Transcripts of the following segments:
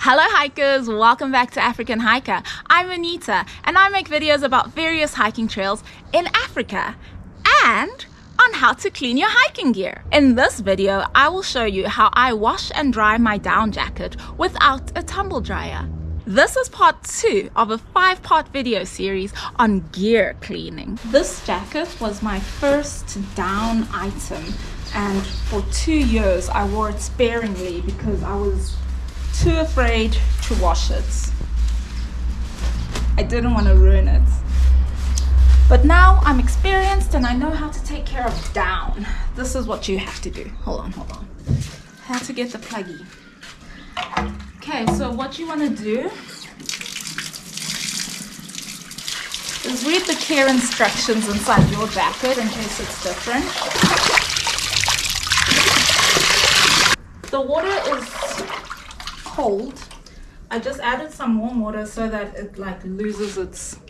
Hello hikers, welcome back to African Hiker. I'm Anita and I make videos about various hiking trails in Africa and on how to clean your hiking gear. In this video, I will show you how I wash and dry my down jacket without a tumble dryer. This is part 2 of a 5-part video series on gear cleaning. This jacket was my first down item and for 2 years I wore it sparingly because I was too afraid to wash it. I didn't want to ruin it. But now I'm experienced and I know how to take care of down. This is what you have to do. Hold on. How to get the pluggy. Okay, so what you want to do is read the care instructions inside your jacket in case it's different. The water is cold. I just added some warm water so that it loses its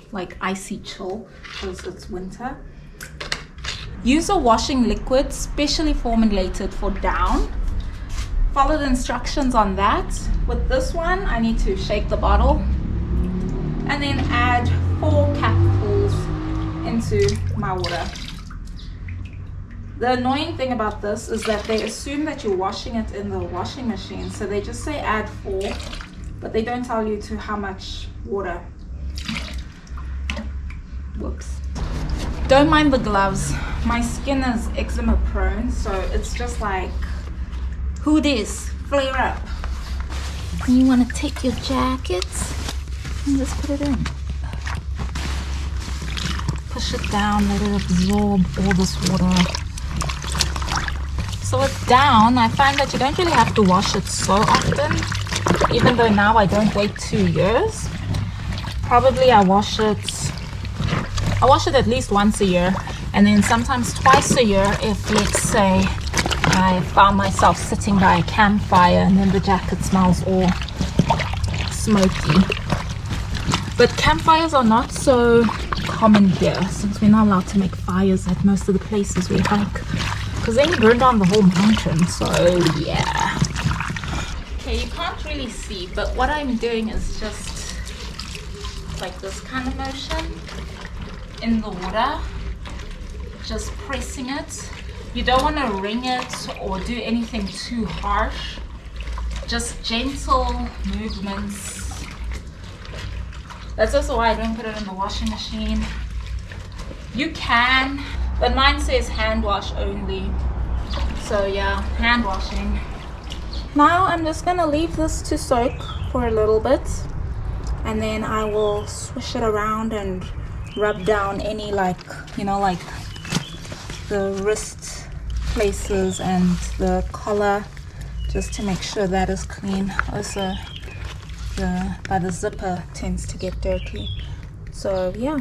icy chill because it's winter. Use a washing liquid specially formulated for down. Follow the instructions on that. With this one, I need to shake the bottle and then add 4 capfuls into my water. The annoying thing about this is that they assume that you're washing it in the washing machine, so they just say add 4, but they don't tell you to how much water. Whoops. Don't mind the gloves. My skin is eczema prone, so it's just like, who this? Flare up. And you want to take your jacket and just put it in. Push it down, let it absorb all this water. So it's down. I find that you don't really have to wash it so often, even though now I don't wait 2 years. Probably I wash it at least once a year, and then sometimes twice a year if, let's say, I found myself sitting by a campfire and then the jacket smells all smoky. But campfires are not so common here since we're not allowed to make fires at most of the places we hike, because then you burn down the whole mountain. So yeah. Okay, you can't really see, but what I'm doing is just like this kind of motion in the water, just pressing it. You don't want to wring it or do anything too harsh, just gentle movements. That's also why I don't put it in the washing machine. You can, but mine says hand wash only. So yeah, hand washing. Now I'm just gonna leave this to soak for a little bit, and then I will swish it around and rub down any the wrist places and the collar, just to make sure that is clean. Also by the zipper tends to get dirty. So yeah,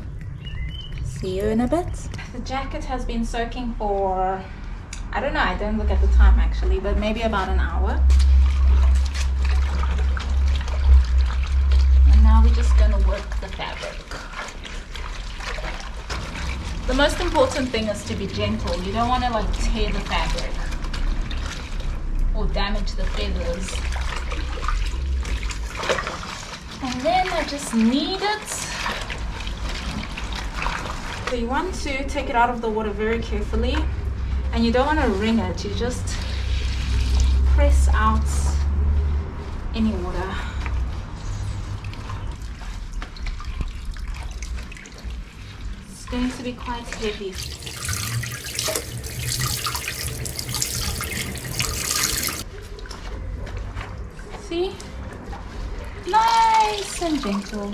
see you in a bit. The jacket has been soaking for, I don't know, I don't look at the time actually, but maybe about an hour. And now we're just gonna work the fabric. The most important thing is to be gentle. You don't want to tear the fabric or damage the feathers. And then I just knead it. So you want to take it out of the water very carefully, and you don't want to wring it. You just press out any water. It's going to be quite heavy. See? Nice and gentle.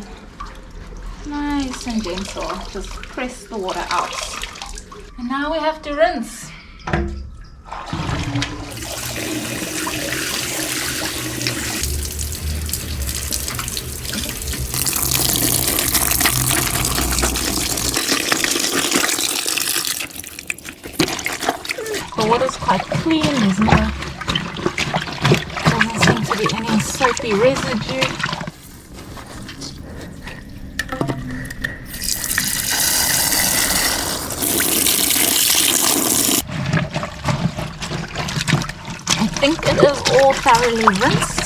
Nice and gentle. Just press the water out. And now we have to rinse. The water's quite clean. Doesn't seem to be any soapy residue. I think it is all thoroughly rinsed.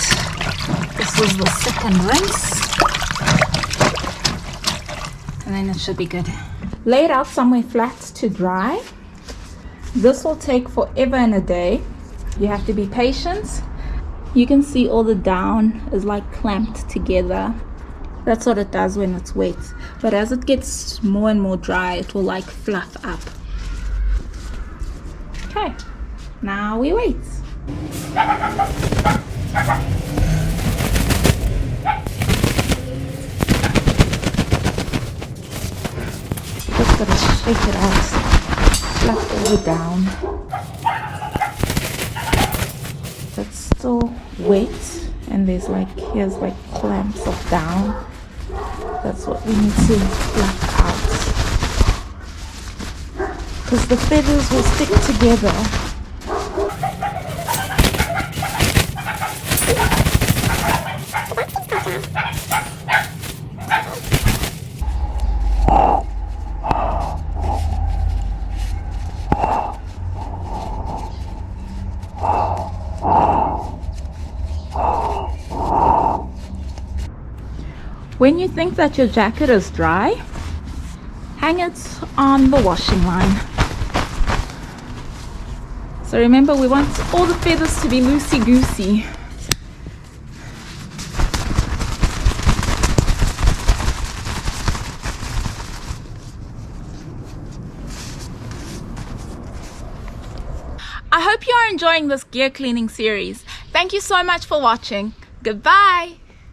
This is the second rinse. And then it should be good. Lay it out somewhere flat to dry. This will take forever and a day. You have to be patient. You can see all the down is like clamped together. That's what it does when it's wet. But as it gets more and more dry, it will like fluff up. Okay, now we wait. Just gotta shake it out, fluff all the down. It's still wet, and there's like, here's like clamps of down. That's what we need to fluff out, because the feathers will stick together. When you think that your jacket is dry, hang it on the washing line. So remember, we want all the feathers to be loosey-goosey. I hope you are enjoying this gear cleaning series. Thank you so much for watching. Goodbye.